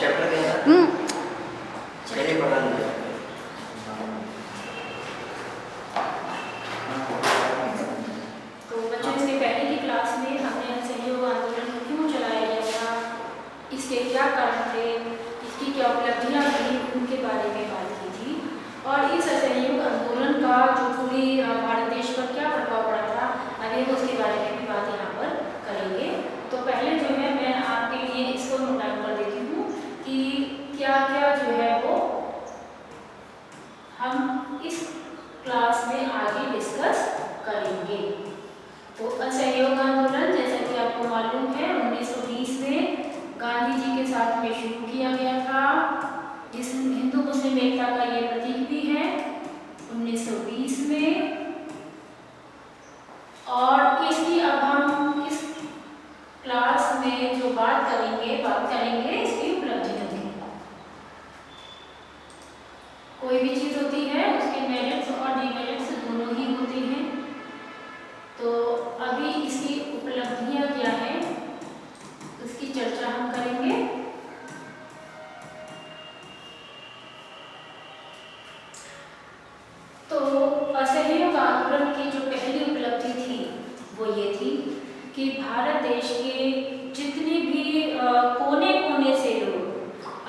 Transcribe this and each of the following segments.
Chapter क्या था? पहले पढ़ा लिया। तो बच्चों, इसके पहले की क्लास में हमने असहयोग आंदोलन क्यों चलाया गया था, इसके क्या कारण थे, इसकी क्या उपलब्धियां थी, उनके बारे में बात की थी। और इस असहयोग आंदोलन का जो पूरी भारत देश पर क्या प्रभाव पड़ा था, अभी हम उसके बारे में भी बात यहाँ पर करेंगे। तो पहले जो है मैं आपके लिए इसको नोट डाउन कर देती हूँ कि क्या क्या जो है वो हम इस क्लास में आगे डिस्कस करेंगे। तो असहयोग आंदोलन, जैसा कि आपको मालूम है, 1920 में गांधी जी के साथ में शुरू किया गया था, जिस हिंदू मुस्लिम एकता का ये प्रतीक भी है, 1920 में। और इसकी अब हम इस क्लास में जो बात करेंगे इसकी उपलब्धियों की। कोई भी चीज होती है उसके मेरिट्स और डिमेरिट्स दोनों ही होते हैं। तो अभी इसकी उपलब्धियां क्या है उसकी चर्चा हम करेंगे। तो असहयोग आंदोलन की जो पहली उपलब्धि थी वो ये थी कि भारत देश के जितने भी कोने कोने से लोग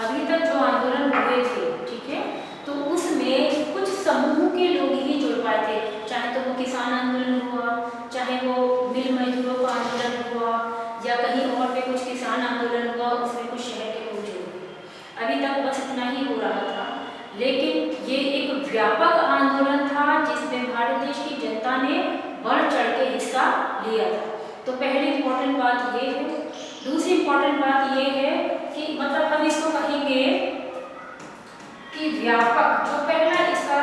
अभी तक जो आंदोलन हुए थे, ठीक है, तो उसमें कुछ समूह के लोग ही जुड़ पाए थे। चाहे तो वो किसान आंदोलन हुआ, चाहे वो मिल मजदूरों का आंदोलन हुआ, या कहीं और पे कुछ किसान आंदोलन हुआ, उसमें कुछ शहर के लोग जुड़ गए। अभी तक बस इतना ही हो रहा था, लेकिन ये एक व्यापक आंदोलन था जिसमें भारत देश की जनता ने बढ़ चढ़ के हिस्सा लिया था। तो पहली इंपॉर्टेंट बात ये है। दूसरी इंपॉर्टेंट बात ये है कि मतलब हम इसको कहेंगे कि व्यापक, जो पहला इसका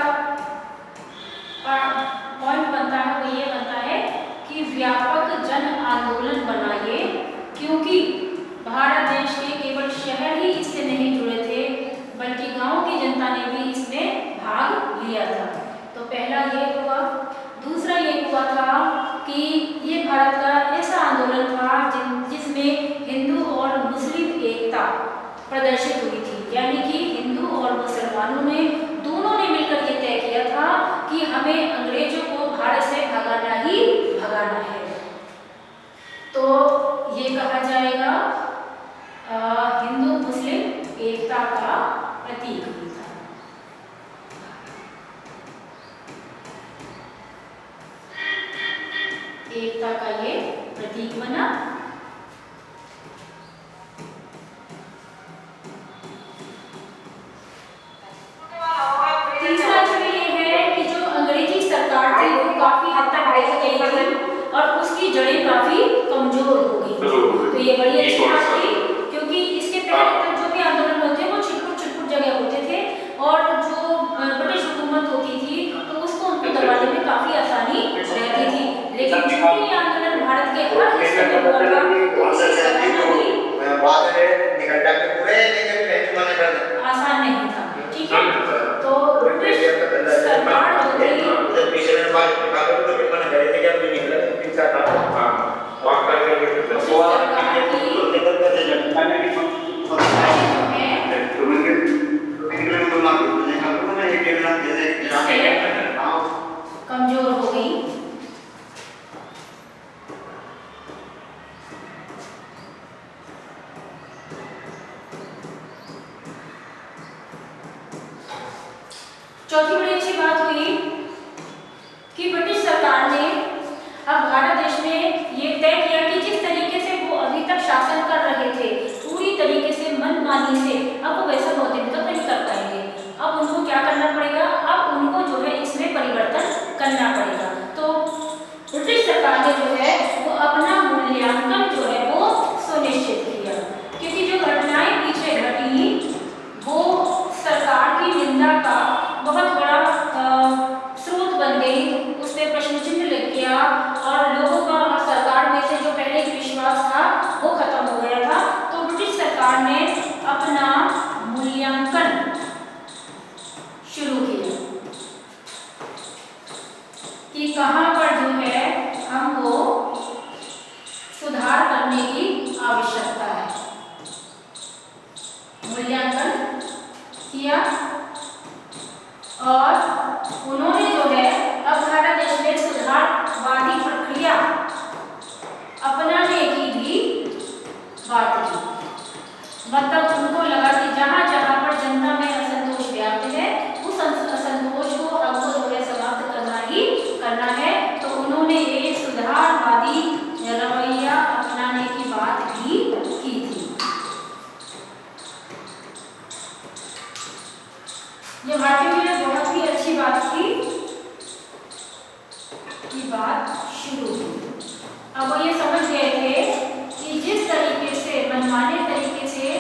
पॉइंट बनता है वो ये बनता है कि व्यापक जन आंदोलन बनाइए, क्योंकि भारत देश के केवल शहर ही इससे नहीं जुड़े थे बल्कि गांव की जनता ने भी इसमें भाग लिया था। तो पहला ये हुआ। दूसरा ये हुआ था कि ये भारत का ऐसा आंदोलन था जिसमें हिंदू और मुस्लिम एकता प्रदर्शित हुई थी, यानी कि हिंदू और मुसलमानों ने दोनों ने मिलकर ये तय किया था कि हमें अंग्रेजों को भारत से भगाना ही भगाना है। तो ये कहा जाएगा हिंदू मुस्लिम एकता का प्रतीक भी था। एकता का ये प्रतीक बना। तीसरा इसमें ये है कि जो अंग्रेजी सरकार थी वो काफी हद तक ढह गई थी और उसकी जड़ें काफी कमजोर हो गई थी। तो ये बड़ी अच्छी बात थी, क्योंकि इसके पहले तक जो भी आंदोलन होते वो छिटपुट जगह होते थे और जो ब्रिटिश हुकूमत होती थी तो उसको उनको दबाने में काफी आसानी रहती थी। लेकिन चूंकि ये आंदोलन भारत के हर हिस्से में हुआ था तो आसान नहीं था, ठीक है। तो ब्रिटिश सरकार जो थी कमजोर हो गई। चौथी बड़ी अच्छी बात हुई कि ब्रिटिश सरकार ने अब भारत देश में ये तय किया कि जिस तरीके से वो अभी तक शासन कर रहे थे पूरी तरीके से मनमानी से, अब वो वैसा बहुत दिन तक नहीं कर पाएंगे। अब उनको क्या करना पड़ेगा, अब उनको जो है इसमें परिवर्तन करना पड़ेगा। तो ब्रिटिश सरकार ने जो है वो अपना मूल्यांकन जो है वो सुनिश्चित किया, क्योंकि जो घटनाएं पीछे घटी वो सरकार की निंदा का बहुत बड़ा स्रोत बन गई। उस पर प्रश्न चिन्ह लग गया और लोगों का सरकार में से जो पहले विश्वास था वो खत्म हो गया था। तो ब्रिटिश सरकार ने अपना मूल्यांकन शुरू किया कि कहां पर जो है हमको सुधार करने की आवश्यकता है। मूल्यांकन किया और उन्होंने जो है अब भारत देश में सुधारवादी प्रक्रिया अपनाने की भी बात की। मतलब उनको लगा कि जहाँ जहाँ पर जनता में असंतोष व्याप्त है उस असंतोष को हमको जो है समाप्त करना है। तो उन्होंने एक सुधारवादी रवैया अपनाने की बात भी की थी। ये भारतीयों के लिए बहुत ही अच्छी बात थी कि बात शुरू हुई। अब वो ये समझ गए थे कि जिस तरीके से मनमाने तरीके से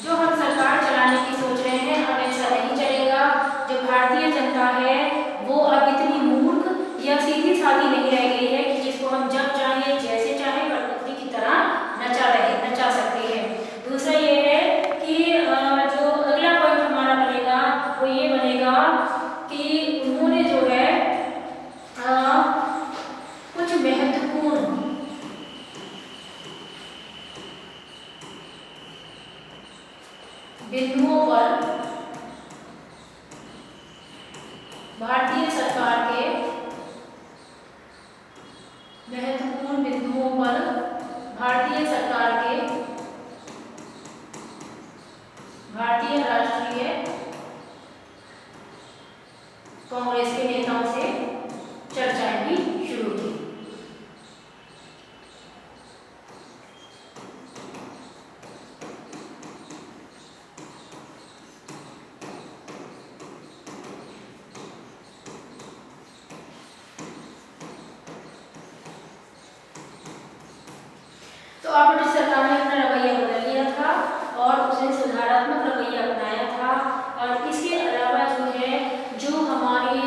जो हम सरकार चलाने की सोच रहे हैं अब ऐसा नहीं चलेगा। जो भारतीय जनता है वो अब इतनी मूर्ख या सीधी सादी नहीं रह गई है कि जिसको हम जब चाहे जैसे चाहे कठपुतली की तरह नचा सकते हैं। दूसरा ये है कि जो अगला पॉइंट हमारा बनेगा वो ये बनेगा कि उन्होंने जो है कुछ महत्वपूर्ण बिंदुओं पर भारतीय सरकार के महत्वपूर्ण बिंदुओं पर भारतीय सरकार के भारतीय राष्ट्रीय कांग्रेस के नेताओं से चर्चाएं भी शुरू की। तो अब ब्रिटिश सरकार ने अपना रवैया बदल लिया था और उसने सुधारात्मक रवैया अपनाया था। और इसके अलावा जो है जो हमारे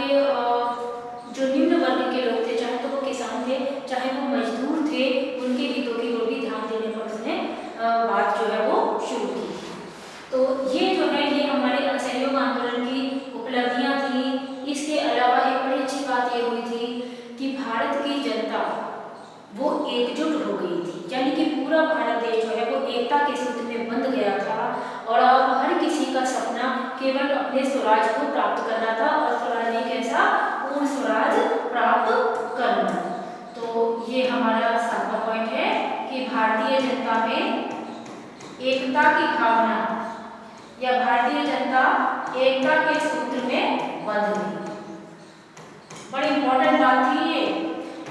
जो निम्न वर्ग के लोग थे, चाहे तो वो किसान थे चाहे वो मजदूर थे, उनके हितों की ओर भी ध्यान देने पर उसने बात जो है वो शुरू की। तो ये जो है ये हमारे असहयोग आंदोलन की उपलब्धियां थी। इसके अलावा एक बड़ी अच्छी बात ये हुई थी कि भारत की जनता वो एकजुट हो गई थी, यानी कि पूरा भारत देश जो है वो एकता के सूत्र में बंध गया था और अब हर किसी का सपना केवल अपने स्वराज को प्राप्त करना था और स्वराज नहीं कैसा पूर्ण स्वराज प्राप्त करना। तो ये हमारा 7वां पॉइंट है कि भारतीय जनता में एकता की भावना या भारतीय जनता एकता के सूत्र में बंध गई। बड़ी इंपॉर्टेंट बात थी ये,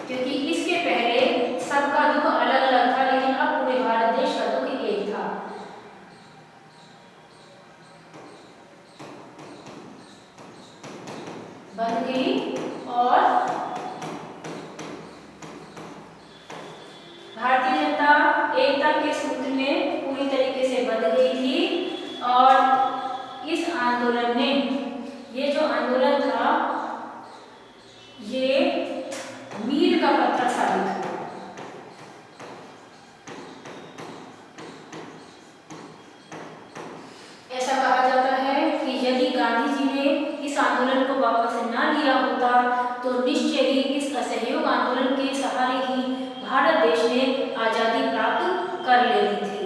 क्योंकि इसके पहले सबका दुख अलग अलग था लेकिन अब पूरे भारत देश का दुख एक था। बन गई और भारतीय जनता एकता के सूत्र में पूरी तरीके से बंध गई थी। और इस आंदोलन ने, ये जो आंदोलन था ये मील का पत्थर साबित हुआ। ऐसा कहा जाता है कि यदि गांधी जी ने इस आंदोलन को वापस न लिया होता तो निश्चय ही इस असहयोग आंदोलन के सहारे ही भारत देश ने आज़ादी प्राप्त कर लेनी थी।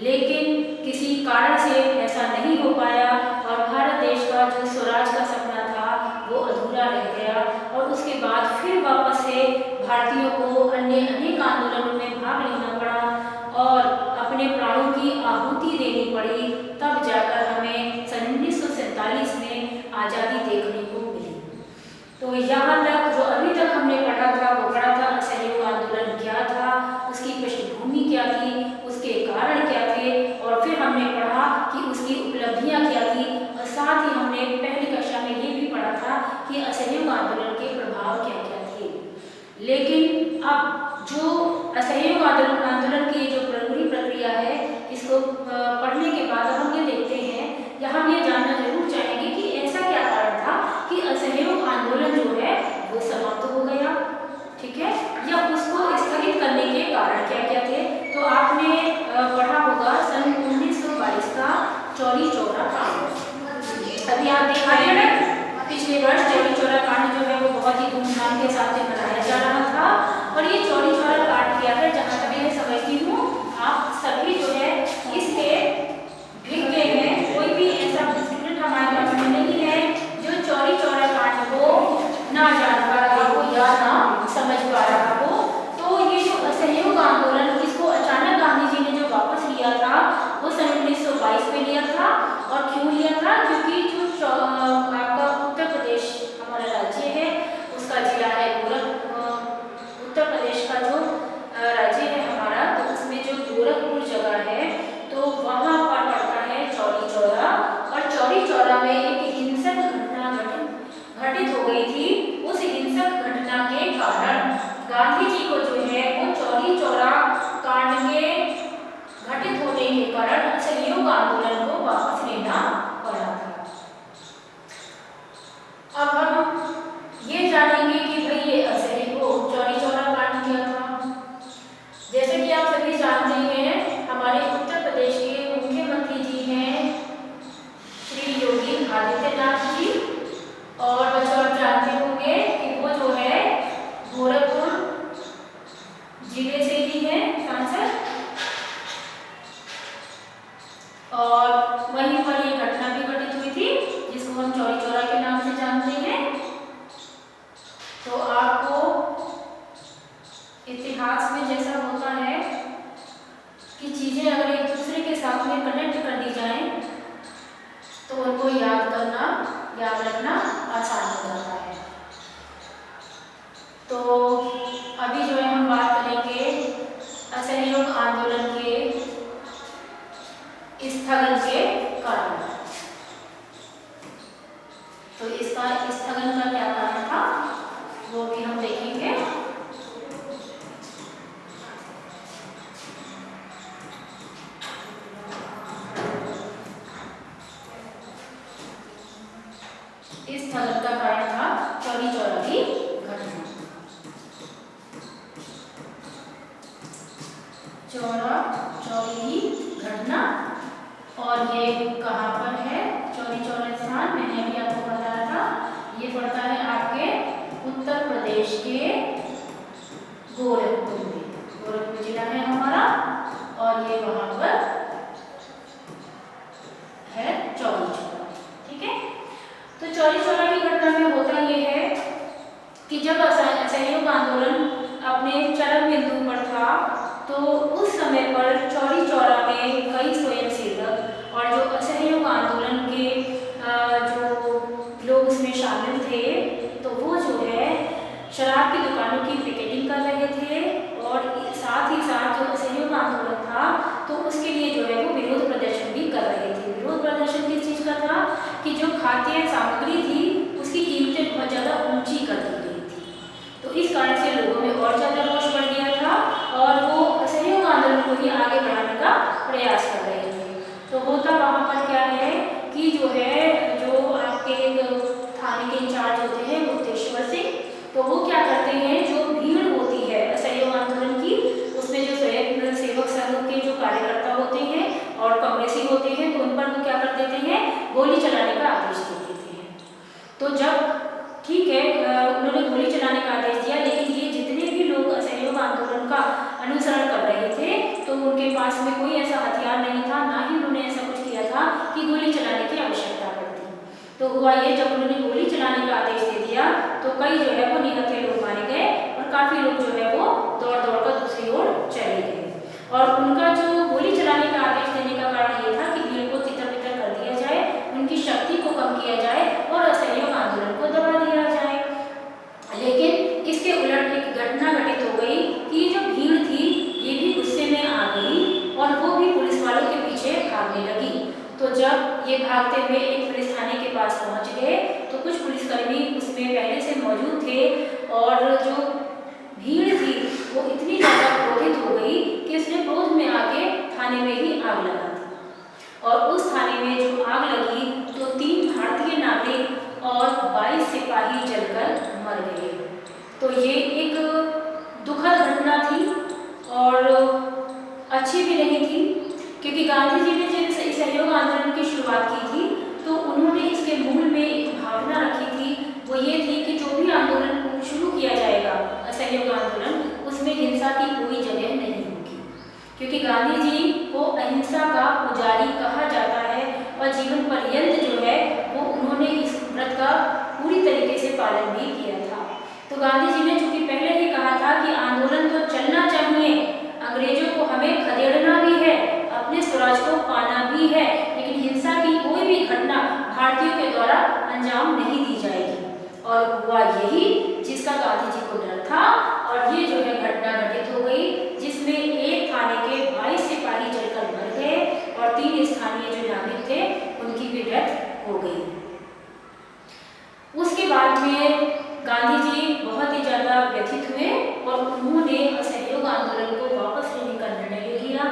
लेकिन किसी कारण से ऐसा नहीं हो पाया और भारत देश का जो स्वराज का सपना था वो अधूरा रह गया और उसके बाद फिर वापस से भारतीयों को अन्य अनेक आंदोलनों में भाग लेना पड़ा और अपने प्राणों की आहुति देनी पड़ी। तब जाकर हमें सन 1947 में आज़ादी देखने को मिली। तो यहाँ तक जो अभी तक हमने पढ़ा था वो पढ़ा था असहयोग आंदोलन क्या था, उसकी पृष्ठभूमि क्या थी, उसके कारण क्या थे और फिर हमने पढ़ा कि उसकी उपलब्धियाँ क्या थी और साथ ही हमने पहली कक्षा में ये भी पढ़ा था कि असहयोग आंदोलन के प्रभाव क्या क्या थे। लेकिन अब जो असहयोग आंदोलन की जो पूरी प्रक्रिया है इसको पढ़ने के बाद हम ये देखते हैं या हम ये जानना जरूर चाहेंगे कि ऐसा क्या कारण था कि असहयोग आंदोलन जो है वो समाप्त हो गया, ठीक है, या उसको स्थगित करने के कारण क्या क्या थे। तो आपने पढ़ा होगा सन 1922 का चौरी चौरा कांड। अभी आप देख रहे हैं पिछले वर्ष चौरी चौरा कांड जो है वो बहुत ही धूमधाम के साथ मनाया जा रहा था और ये चौरी चौरा कांड क्या है, जहाँ तक मैं समझती हूँ आप सभी जो है इसके वो सन 1922 में लिया था। और क्यों लिया था? क्योंकि जो आपका उत्तर प्रदेश हमारा राज्य है, उसका जिला है उत्तर प्रदेश का जो राज्य है हमारा, तो उसमें जो गोरखपुर जगह है तो वहाँ पर पड़ता है चौरी चौरा। और चौरी चौरा में एक हिंसक घटना घटित हो गई थी। उस हिंसक घटना के कारण गांधी जी को जो है वो चौरी चौरा कांड के घटित होने के कारण असहयोग आंदोलन को वापस लेना पड़ा था। अब हम ये जानेंगे कि भाई ये असहयोग चौरी चौरा कांड क्या था। जैसे कि आप सभी जानते हैं, हमारे उत्तर प्रदेश के मुख्यमंत्री जी हैं श्री योगी आदित्यनाथ जी। और बच्चों आप जानते होंगे कि वो जो है गोरखपुर जिले से ही है सांसद। और वहीं पर ये घटना भी घटित हुई थी जिसको हम चौरी चौरा के नाम से जानते हैं। तो आपको इतिहास में जैसा होता है कि चीजें अगर एक दूसरे के साथ में कनेक्ट कर दी जाएं तो उनको याद रखना आसान हो जाता है। तो अभी जो है हम बात करेंगे असहयोग आंदोलन के स्थगन के कारण। तो इसका स्थगन का क्या कारण था वो भी हम देखेंगे। स्थगन का कारण था चौरी चौरा की घटना। चौरी की घटना। और ये कहाँ पर है चौरी चौरा स्थान? मैंने अभी आपको बताया था, ये पड़ता है आपके उत्तर प्रदेश के गोरखपुर में। गोरखपुर जिला है हमारा और ये वहां पर है चौरी चौरा। ठीक है। तो चौरी चौरा की घटना में होता ये है कि जब असहयोग आंदोलन अपने चरम बिंदु पर था तो उस समय पर चौरी चौरा में कई स्वयंसेवक और जो असहयोग आंदोलन के जो लोग उसमें शामिल थे तो वो जो है शराब की दुकानों की पिकेटिंग कर रहे थे। और साथ ही साथ जो असहयोग आंदोलन था तो उसके लिए जो है वो विरोध प्रदर्शन भी कर रहे थे। विरोध प्रदर्शन किस चीज़ का था कि जो खाद्य सामग्री थी उसकी कीमतें बहुत ज़्यादा ऊंची कर दी गई थी। तो इस कारण से लोगों में और ज़्यादा रोष बढ़ गया था और वो असहयोग आंदोलन को ही आगे बढ़ाने का प्रयास कर रहे थे। तो होता वहाँ पर क्या है कि जो आपके थाने के इंचार्ज होते हैं मुक्तेश्वर सिंह, तो वो क्या करते हैं, जो भीड़ होती है असहयोग आंदोलन की उसमें जो स्वयं सेवक संघ के जो कार्यकर्ता होते हैं और कांग्रेसी होते हैं तो उन पर वो क्या कर देते हैं, गोली चलाने का आदेश दे देते हैं। तो जब ठीक है उन्होंने गोली चलाने का आदेश दिया, लेकिन ये जितने भी लोग असहयोग आंदोलन का अनुसरण कर रहे थे तो उनके पास में कोई ऐसा हथियार नहीं था, ना ही उन्होंने ऐसा कुछ किया था कि गोली चलाने की आवश्यकता पड़ती। तो हुआ ये, जब उन्होंने गोली चलाने का आदेश दे दिया तो कई जो है वो निहत्थे लोग मारे गए और काफ़ी लोग जो है वो दौड़ कर दूसरी ओर चले गए। और उनका जो गोली चलाने का आदेश देने का कारण ये था कि भीड़ को तितर-बितर कर दिया जाए, उनकी शक्ति को कम किया जाए और असहयोग आंदोलन को दबा दिया जाए। लेकिन इसके उलट एक घटना घटित हो गई कि जो भीड़ थी ये भी गुस्से में आ गई और वो भी पुलिस वालों के पीछे भागने लगी। तो जब ये भागते हुए एक पुलिस थाने के पास पहुंच गए तो कुछ पुलिसकर्मी उसमें पहले से मौजूद थे और जो भीड़ थी वो इतनी ज़्यादा क्रोधित हो गई कि उसने क्रोध में आके थाने में ही आग लगा दी। और उस थाने में जो आग लगी तो 3 भारतीय नागरिक और 22 सिपाही जलकर मर गए। तो ये एक दुखद घटना थी और अच्छी भी नहीं थी, क्योंकि गांधी जी ने जब सहयोग आंदोलन की शुरुआत की थी तो उन्होंने इसके मूल में एक भावना रखी थी, वो ये थी कि जो भी आंदोलन शुरू किया जाएगा असहयोग आंदोलन, उसमें हिंसा की कोई जगह नहीं होगी, क्योंकि गांधी जी को अहिंसा का पुजारी कहा जाता है और जीवन पर्यंत जो है वो उन्होंने इस व्रत का पूरी तरीके से पालन भी किया था। तो गांधी जी ने चूंकि पहले ही कहा था कि आंदोलन तो चलना चाहिए, अंग्रेजों को हमें खदेड़ना भी है, अपने स्वराज को पाना भी है, लेकिन हिंसा की कोई भी घटना भारतीयों के द्वारा अंजाम नहीं दी जाएगी। और हुआ यही जिसका गांधी जी को डर था, और ये जो है घटना घटित हो गई, जिसमें एक थाने के 22 सिपाही जलकर मर गए और 3 स्थानीय जो नागरिक थे उनकी भी डेथ हो गई। उसके बाद में गांधी जी बहुत ही ज्यादा व्यथित हुए और उन्होंने असहयोग आंदोलन को वापस लेने का निर्णय ले लिया।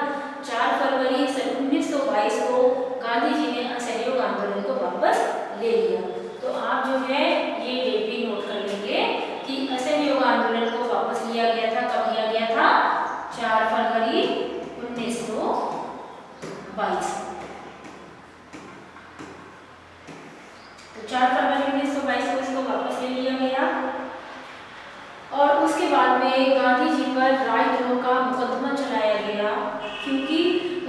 4 फरवरी सन 1922 को गांधी जी ने असहयोग आंदोलन को वापस ले लिया। तो आप जो है ये डेट भी नोट कर लेंगे कि असहयोग आंदोलन को वापस लिया गया था। कब लिया गया था? 4 फरवरी 1922। तो 4 फरवरी 1922 को इसको वापस ले लिया गया। और उसके बाद में गांधी जी पर राजद्रोह का मुकदमा चलाया गया, क्योंकि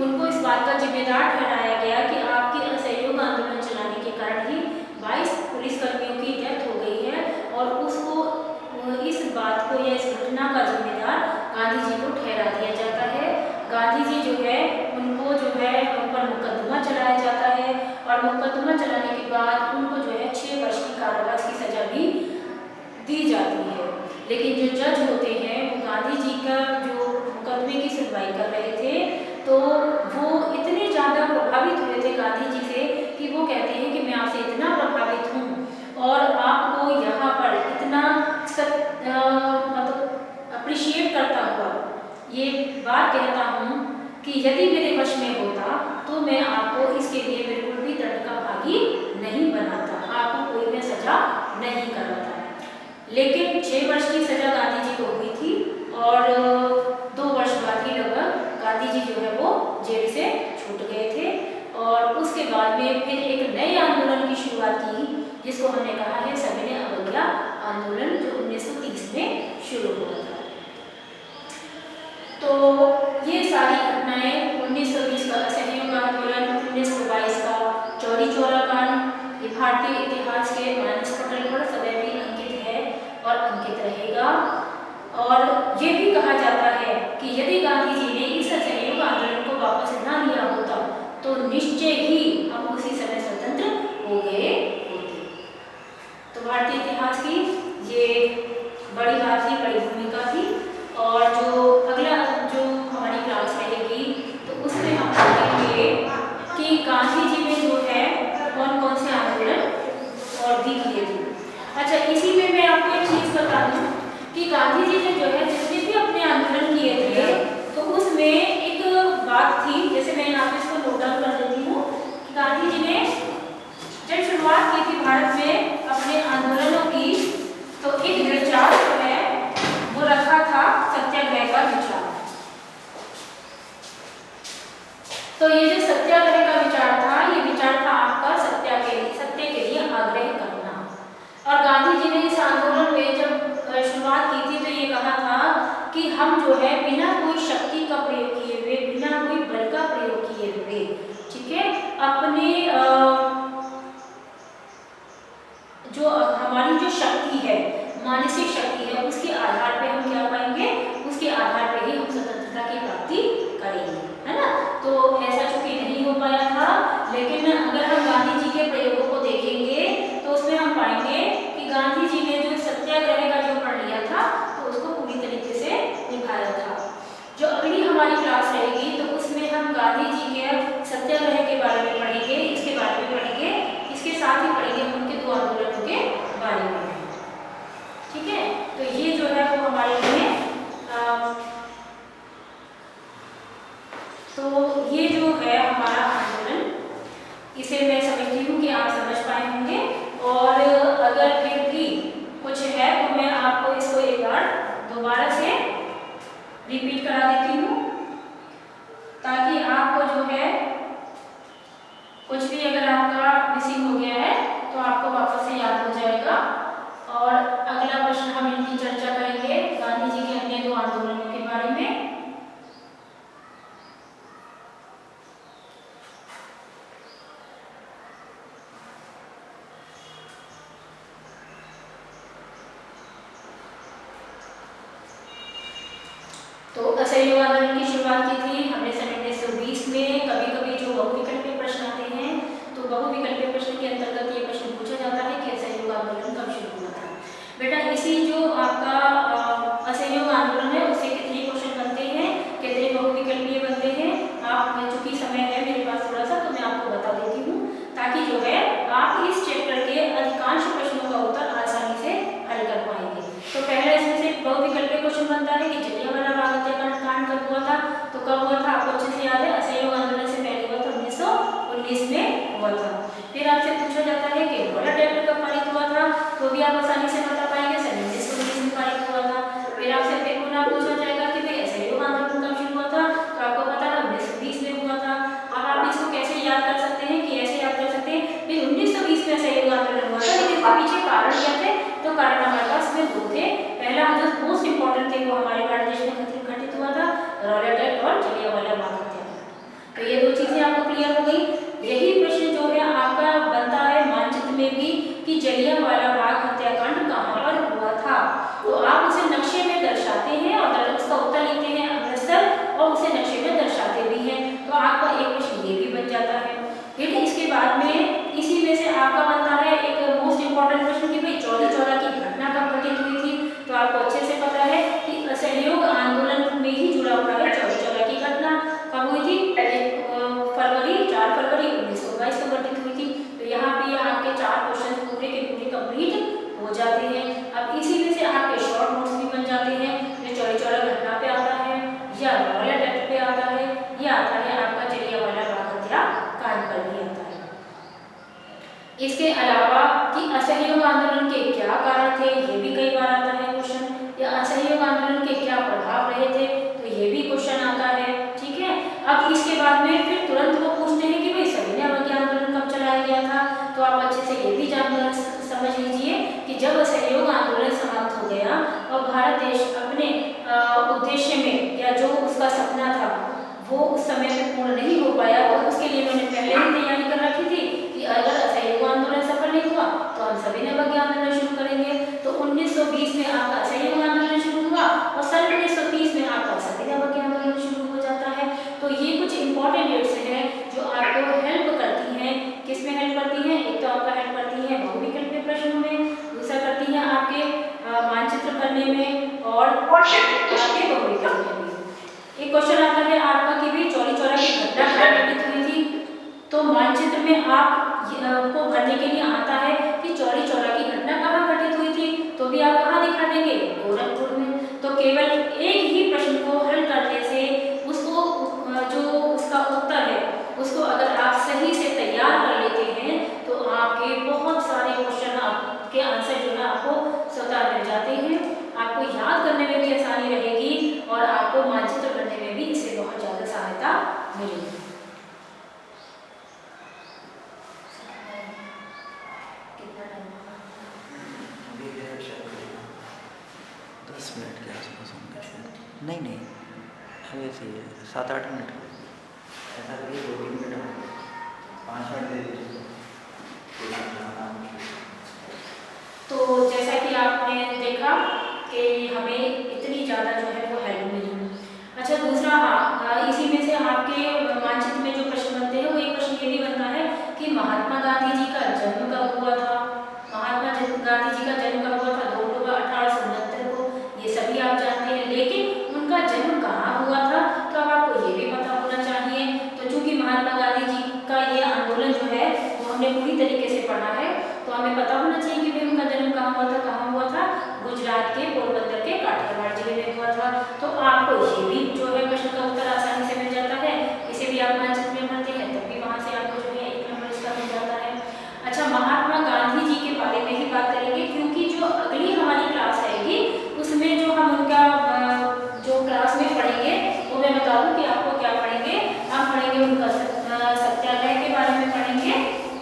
उनको इस बात का जिम्मेदार ठहराया गया कि आपके असहयोग आंदोलन चलाने के कारण ही 22 पुलिसकर्मियों की डेथ हो गई है, और उसको इस बात को या इस घटना का जिम्मेदार गांधी जी को ठहरा दिया जाता है। गांधी जी जो है उनको जो है उन पर मुकदमा चलाया जाता है, और मुकदमा चलाने के बाद उनको जो है 6 वर्ष की कारावास की सजा भी दी जाती है। लेकिन जो जज होते हैं वो गांधी जी का जो मुकदमे की सुनवाई कर रहे थे, तो वो इतने ज़्यादा प्रभावित हुए थे गांधी जी से कि वो कहते हैं कि मैं आपसे इतना प्रभावित हूँ और आपको यहाँ पर इतना मतलब अप्रिशिएट करता हुआ ये बात कहता हूँ कि यदि मेरे वश में होता तो मैं आपको इसके लिए बिल्कुल भी दंड का भागी नहीं बनाता, आपको कोई मैं सजा नहीं कराता। लेकिन 6 वर्ष की सजा गांधी जी को हुई थी, और 2 वर्ष बाद ही लगभग गांधी जी जो है वो जेल से छूट गए थे। और उसके बाद में फिर एक नए आंदोलन की शुरुआत की, जिसको हमने कहा है सविनय अवज्ञा आंदोलन, जो 1930 में शुरू हुआ था। तो ये सारी घटनाएं 1920 का असहयोग आंदोलन, 1922 का चौरी चौरा कांड, ये भारतीय इतिहास के मानस पटल पर सदैव ही अंकित है और अंकित रहेगा। और ये भी कहा जाता है कि यदि गांधी जी ने इस असहयोग आंदोलन को वापस न लिया होता तो निश्चय ही हम उसी समय स्वतंत्र हो गए होते। तो भारतीय इतिहास की ये बड़ी बात थी, बड़ी भूमिका थी। और जो अगला जो हमारी क्लास रहेगी तो उसमें हम पढ़ेंगे कि गांधी जी ने जो है कौन कौन से आंदोलन और भी किए थे। अच्छा, इसी में मैं आपको एक चीज़ बता दूं कि गांधी जी ने जो है जितने भी अपने आंदोलन किए थे तो उसमें एक बात थी, जैसे मैं यहाँ पे इसको नोट डाउन कर देती हूँ कि गांधी जी ने जब शुरुआत की थी भारत में अपने आंदोलनों की, तो एक विचार जो है वो रखा था सत्याग्रह का विचार। तो ये जो सत्याग्रह का विचार था, ये विचार था आपका सत्य के लिए आग्रह करना। और गांधी जी ने इस आंदोलन में जब शुरुआत की थी तो ये कहा था कि हम जो है बिना कोई शक्ति का प्रयोग किए हुए, बिना कोई बल का प्रयोग किए हुए, ठीक है, अपने जो हमारी जो शक्ति है, मानसिक शक्ति है, उसके आधार पे हम क्या पाएंगे, उसके आधार पे ही हम स्वतंत्रता की प्राप्ति करेंगे, है ना। तो ऐसा चूंकि नहीं हो पाया था, लेकिन अगर हम गांधी जी के प्रयोगों को देखेंगे तो उसमें हम पाएंगे कि गांधी जी ने जो सत्याग्रह का जो प्रण लिया था तो उसको पूरी तरीके से निभाया था। जो अगली हमारी क्लास रहेगी तो उसमें हम गांधी जी के सत्याग्रह के बारे में पढ़ेंगे, इसके बारे में पढ़ेंगे, इसके साथ ही पढ़ेंगे उनके 2 आंदोलनों के बारे में, ठीक है। तो ये जो है वो हमारे लिए तो ये जो है हमारा आंदोलन, इसे मैं समझती हूँ कि आप समझ पाए होंगे। और अगर फिर भी कुछ है तो मैं आपको इसको एक बार दोबारा से रिपीट करा देती हूँ, ताकि आपको जो है कुछ भी अगर आपका मिसिंग हो गया है तो आपको वापस से याद हो जाएगा। और अगला प्रश्न हम इनकी चर्चा करेंगे गांधी जी के अन्य 2 आंदोलनों के बारे में। तो असहयोग आंदोलन की शुरुआत की थी हमने सन 1920 में बहुविकल्पीय प्रश्न के अंतर्गत ये प्रश्न पूछा जाता है कि असहयोग आंदोलन कब शुरू हुआ था। बेटा इसी जो आपका असहयोग आंदोलन है उससे कितने क्वेश्चन बनते हैं, कितने बहुविकल्पीय बनते हैं, आप चूंकि समय है मेरे पास थोड़ा सा तो मैं आपको बता देती हूँ ताकि जो है आप इस चैप्टर के अधिकांश प्रश्नों का उत्तर आसानी से हल कर पाएंगे। तो पहला इसमें से बहुविकल्पीय क्वेश्चन बनता है कि जलियांवाला बाग हत्याकांड कब हुआ था, तो कब हुआ था आपको अच्छे से याद है, असहयोग आंदोलन से पहले हुआ था 1919 में हुआ था। फिर आपसे पूछा जाता है कि रॉलेट एक्ट कब पारित हुआ था, तो भी आप आसानी से बता पाएंगे 1919 में पारित हुआ था। फिर आपसे पुनः पूछा जाएगा कि भाई असहयोग आंदोलन कब शुरू हुआ था, तो आपको पता है 1920 में हुआ था। अब आप इसको कैसे याद कर सकते हैं कि ऐसे याद कर सकते हैं कि 1920 में असहयोग आंदोलन हुआ था, लेकिन इसके पीछे कारण क्या थे, तो कारण हमारे पास में दो थे। पहला जो मोस्ट इंपॉर्टेंट थे वो हमारे भारत देश में घटित हुआ था, रॉलेट एक्ट और जलियांवाला बाग हत्याकांड। तो ये दो चीजें आपको क्लियर हो गई। यही प्रश्न जो है आपका बनता है मानचित्र में भी कि जलियांवाला बाग हत्याकांड कहाँ पर हुआ था, तो आप उसे नक्शे में दर्शाते हैं और उसका उत्तर लिखते हैं अमृतसर और उसे नक्शे में दर्शाते भी हैं, तो आपका एक प्रश्न ये भी बन जाता है। फिर इसके बाद में इसी में से आपका बनता है एक मोस्ट इंपॉर्टेंट प्रश्न कि भाई चौरी चौरा की घटना कब घटित हुई थी, तो आपको अच्छे से पता है कि असहयोग आंदोलन में ही जुड़ा हुआ है चौरी चौरा की घटना। कब हुई थी, 4 फरवरी 1922 को घटित हुई थी। तो यहाँ पे आपके 4 क्वेश्चन पूरे के पूरे कंप्लीट हो जाते हैं। अब इसी में से आपके शॉर्ट नोट्स भी बन जाते हैं, जो चौरी चौरा घटना पे आता है या रॉलेट एक्ट पे आता है या आता है आपका जलियांवाला बाग हत्याकांड पर भी आता है। इसके अलावा कि असहयोग आंदोलन के क्या कारण थे, ये भी कई बार आता है क्वेश्चन, या असहयोग आंदोलन के क्या प्रभाव रहे थे, तो ये भी क्वेश्चन आता है। ठीक है, अब इसके बाद में फिर तुरंत वो पूछते हैं कि भाई सविनय अवज्ञा आंदोलन कब चलाया गया था, तो आप अच्छे से ये भी समझ लीजिए कि जब असहयोग आंदोलन समाप्त हो गया और भारत देश अपने उद्देश्य में या जो उसका सपना था वो उस समय में पूर्ण नहीं हो पाया, और उसके लिए मैंने पहले ही तैयारी कर रखी थी कि अगर असहयोग आंदोलन सफल नहीं हुआ तो हम सविनय अवज्ञा आंदोलन शुरू करेंगे। तो 1920 में आपका असहयोग आंदोलन शुरू हुआ और सन 1930 में आपका सविनय अवज्ञा आंदोलन शुरू हो जाता है। तो ये कुछ इंपॉर्टेंट डेट्स हैं जो आपको हेल्प करती हैं, किसमें हेल्प करती हैं, एक तो आपका हेल्प करती है बहुविकल्पीय प्रश्नों में, दूसरा करती है आपके मानचित्र भरने में और आपके बहुविकल्पीय में। एक क्वेश्चन आता है आपका कि भी चौरी चौरा की घटना कहाँ घटित हुई थी, तो मानचित्र में आप को भरने के लिए आता है कि चौरी चौरा की घटना कहाँ घटित हुई थी, तो भी आप कहाँ दिखा देंगे, गोरखपुर में। तो केवल एक ही प्रश्न को हल करने से उसको जो उसका उत्तर है उसको अगर आप सही से तैयार कर लेते हैं तो आपके बहुत सारे क्वेश्चन आपके आंसर जो है आपको स्वतः मिल जाते हैं। आपको याद करने में भी आसानी रहेगी और आपको मानचित्र करने में भी इससे बहुत ज़्यादा सहायता मिलेगी। कितना टाइम होगा? 10 मिनट के आसपास होंगे शायद। नहीं अब ऐसे ही 7-8 मिनट ऐसा करिए, 2-3 मिनट 5 मिनट दे दीजिए। तो जैसा कि आपने देखा कि हमें इतनी ज़्यादा जो है वो हेल्प मिली। अच्छा दूसरा, हाँ इसी में से आपके मानचित्र में जो प्रश्न बनते हैं वो एक प्रश्न ये भी बनता है कि महात्मा गांधी जी का जन्म कब हुआ था। महात्मा गांधी जी का जन्म कब हुआ था, 2 अक्टूबर 1869 को, ये सभी आप जानते हैं, लेकिन उनका जन्म कहाँ हुआ था तो अब आपको ये भी पता होना चाहिए। तो चूंकि महात्मा गांधी जी का ये आंदोलन जो है वो हमने पूरी तरीके से पढ़ा है, तो हमें पता होना चाहिए कि भाई उनका जन्म कहाँ हुआ था, गुजरात के पोरबंदर के काठियावाड़ जिले में हुआ था। तो आपको ये भी जो है प्रश्न का उत्तर आसानी से मिल जाता है, इसे भी आप मानचित्र में भरते हैं तब भी वहाँ से आपको जो है 1 नंबर इसका मिल जाता है। अच्छा महात्मा गांधी जी के बारे में ही बात करेंगे, क्योंकि जो अगली हमारी क्लास रहेगी उसमें जो हम उनका जो क्लास में पढ़ेंगे वो मैं बता दूँ कि आपको क्या पढ़ेंगे, हम पढ़ेंगे उनका सत्याग्रह के बारे में पढ़ेंगे।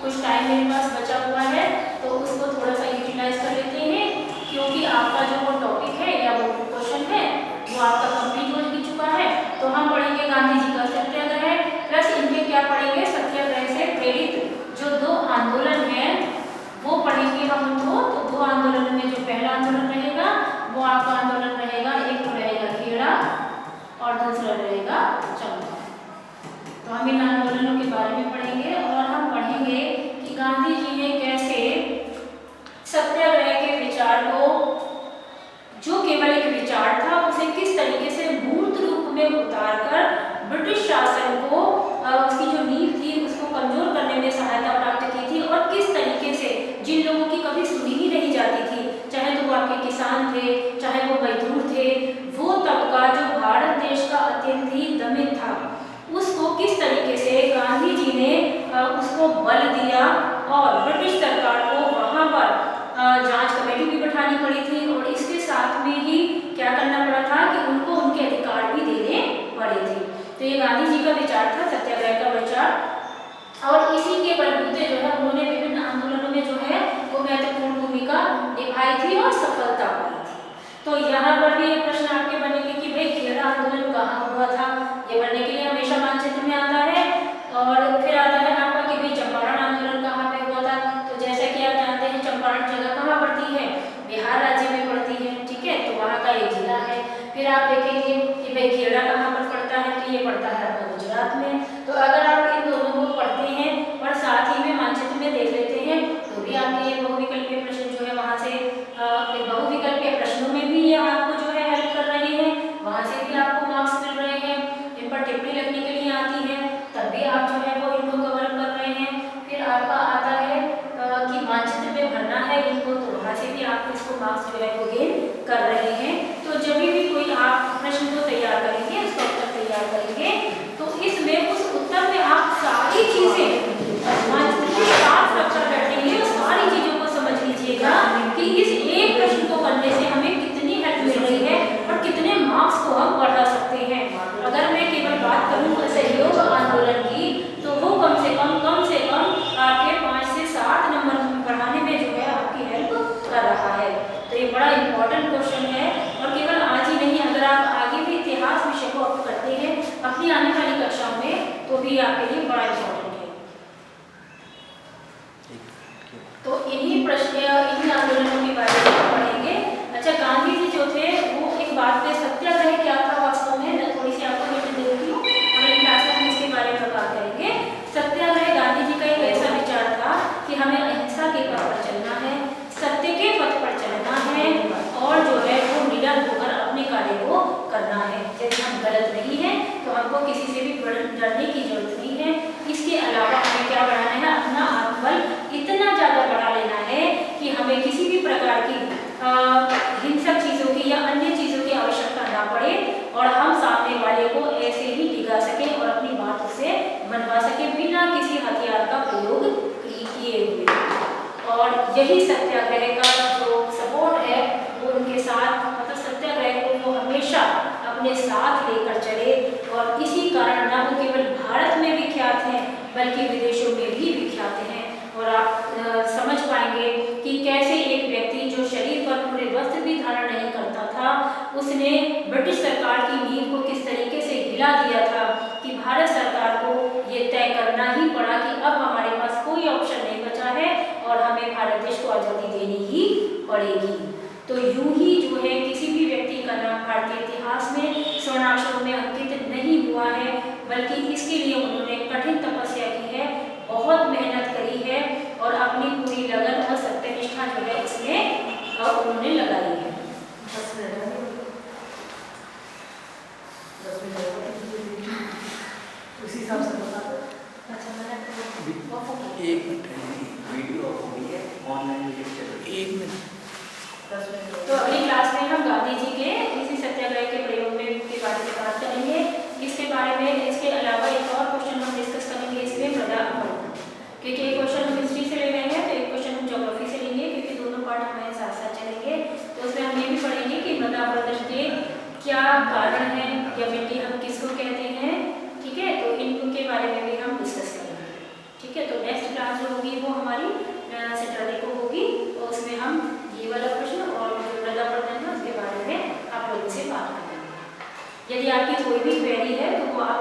कुछ टाइम मेरे पास बचा हुआ है तो उसको थोड़ा सा यूटिलाइज कर लेते हैं, क्योंकि आपका जो वो टॉपिक है या वो क्वेश्चन है वो आपका कंप्लीट हो चुका है। तो हम पढ़ेंगे गांधी जी का सत्याग्रह प्लस इनके क्या पढ़ेंगे, सत्याग्रह से प्रेरित जो 2 आंदोलन हैं वो पढ़ेंगे हम उनको। तो 2 आंदोलन में जो पहला आंदोलन रहेगा वो आपका आंदोलन रहेगा, एक तो रहेगा खेड़ा और दूसरा रहेगा चंपा। तो हम इन आंदोलनों के बारे में पढ़ेंगे और हम पढ़ेंगे और ब्रिटिश सरकार को वहाँ पर जांच कमेटी भी बैठानी पड़ी थी और इसके साथ में ही क्या करना पड़ा था कि उनको उनके अधिकार भी देने पड़े थे। तो ये गांधी जी का विचार था, सत्याग्रह का विचार, और इसी के बलबूते जो है उन्होंने विभिन्न आंदोलनों में जो है वो महत्वपूर्ण भूमिका निभाई थी और सफलता पाई थी। तो यहाँ पर भी एक प्रश्न आपके बनेंगे कि भाई खेड़ा आंदोलन कहाँ हुआ था, ये बनने के लिए हमेशा मानचित्र में आता है। और फिर आता है आपका कि भाई चंपारण आंदोलन कहाँ पे हुआ था। तो जैसा कि आप जानते हैं चंपारण जगह कहाँ पड़ती है, बिहार राज्य में पड़ती है, ठीक है, तो वहाँ का एक जिला है। फिर आप देखेंगे कि भाई खेड़ा कहाँ पर पड़ता है, तो ये पड़ता है आपका गुजरात में। तो अगर आप इन दोनों को पढ़ते हैं और साथ ही में मानचित्र में देख लेते हैं तो भी आपके ये बहुविकल्पीय प्रश्न जो है वहाँ से बहुविकल्पीय प्रश्नों में भी ये आपको जो है हेल्प कर रहे हैं, वहाँ से भी आपको मार्क्स मिल रहे हैं। इन पर टिप्पणी लगने के लिए आती है तब भी आप जो है वो इनको कवर कर रहे हैं। फिर आपका आता है कि मानचित्र में भरना है इनको, तो वहाँ से भी आप इसको मार्क्स जो है वो गेन कर रहे हैं। तो जब भी कोई आप प्रश्न को तैयार करेंगे, उसका उत्तर तैयार करेंगे, तो इसमें उस उत्तर में आप सारी चीजें मानचित्र के साथ रखकर बैठेंगे और सारी चीजों को समझ लीजिएगा कि इस एक प्रश्न को करने से हमें कितनी हेल्प मिल रही है और कितने मार्क्स को हम बढ़ा सकते हैं। अगर मैं केवल बात करूं असहयोग आंदोलन की, तो वो कम से कम आपके 5 से 7 नंबर बढ़ाने में जो है आपकी हेल्प कर रहा है। तो ये बड़ा इंपॉर्टेंट क्वेश्चन है और केवल आज ही नहीं, अगर आप आगे भी इतिहास विषय को आप करते हैं अपनी आने वाली कक्षाओं में, तो भी आपके लिए बड़ा इंपॉर्टेंट है। तो इन्हीं आंदोलनों के बारे में पढ़ेंगे। अच्छा, गांधी जी जो थे वो एक बात पे, सत्याग्रह क्या था वास्तव में, मैं थोड़ी सी आपको हिंट देती हूँ और अगली क्लास में हम इसके बारे में बात करेंगे। सत्याग्रह गांधी जी का एक ऐसा विचार था कि हमें अहिंसा के पथ पर चलना है, सत्य के पथ पर चलना है और जो है वो निडर होकर अपने कार्य को करना है। यदि हम गलत नहीं है तो हमको किसी से भी डरने की जरूरत नहीं है। इसके अलावा हमें क्या बढ़ाना है, अपना आत्मबल इतना ज्यादा बढ़ा लेना है कि हमें किसी भी प्रकार की हिंसक चीजों की या अन्य चीजों की आवश्यकता ना पड़े और हम सामने वाले को ऐसे ही डिगा सके और अपनी बात उससे मनवा सके बिना किसी हथियार का प्रयोग किए हुए। और यही सत्याग्रह का जो सपोर्ट है वो उनके साथ, मतलब सत्याग्रह को वो हमेशा अपने साथ लेकर चले और इसी कारण ना वो केवल भारत में विख्यात हैं बल्कि विदेशों में भी विख्यात हैं। और आप समझ पाएंगे कि कैसे एक व्यक्ति जो शरीर पर पूरे वस्त्र भी धारण नहीं करता था, उसने ब्रिटिश सरकार की नींव को किस तरीके से हिला दिया था कि भारत सरकार को ये तय करना ही पड़ा कि अब हमारे पास कोई ऑप्शन नहीं बचा है और हमें भारत देश को आज़ादी देनी ही पड़ेगी। तो यूं ही जो है किसी भी व्यक्ति का नाम भारतीय इतिहास में स्वर्णाक्षरों में अंकित नहीं हुआ है, बल्कि इसके लिए उन्होंने कठिन तपस्या की है, बहुत मेहनत करी है और अपनी पूरी लगन और सत्यनिष्ठा जो है इसमें उन्होंने लगाई है। उसी हिसाब से बता दो। अच्छा, एक मिनट, वीडियो ऑफ हो गई है, ऑनलाइन वीडियो चल रही है, 1 मिनट। तो अगली क्लास में हम गांधी जी के इसी सत्याग्रह के प्रयोग में के बारे में बात करेंगे। इसके बारे में, इसके अलावा एक और क्वेश्चन हम डिस्कस करेंगे इसमें मृदा अपहरण, क्योंकि एक क्वेश्चन हम हिस्ट्री से ले रहे हैं तो एक क्वेश्चन हम ज्योग्राफी से लेंगे, क्योंकि दोनों पार्ट हमारे साथ साथ चलेंगे। तो उसमें हम ये भी पढ़ेंगे कि मृदा अपहरण के क्या कारण है या मिट्टी हम किसको कहते हैं, ठीक है, तो इनके बारे में भी हम डिस्कस करेंगे, ठीक है। तो नेक्स्ट क्लास जो होगी वो हमारी सैटरडे को होगी, तो उसमें हम ये वाला प्रश्न और जो मृदा अपहरण है उसके बारे में आप लोगों से बात करेंगे। यदि आपकी कोई भी क्वेरी है तो वो आप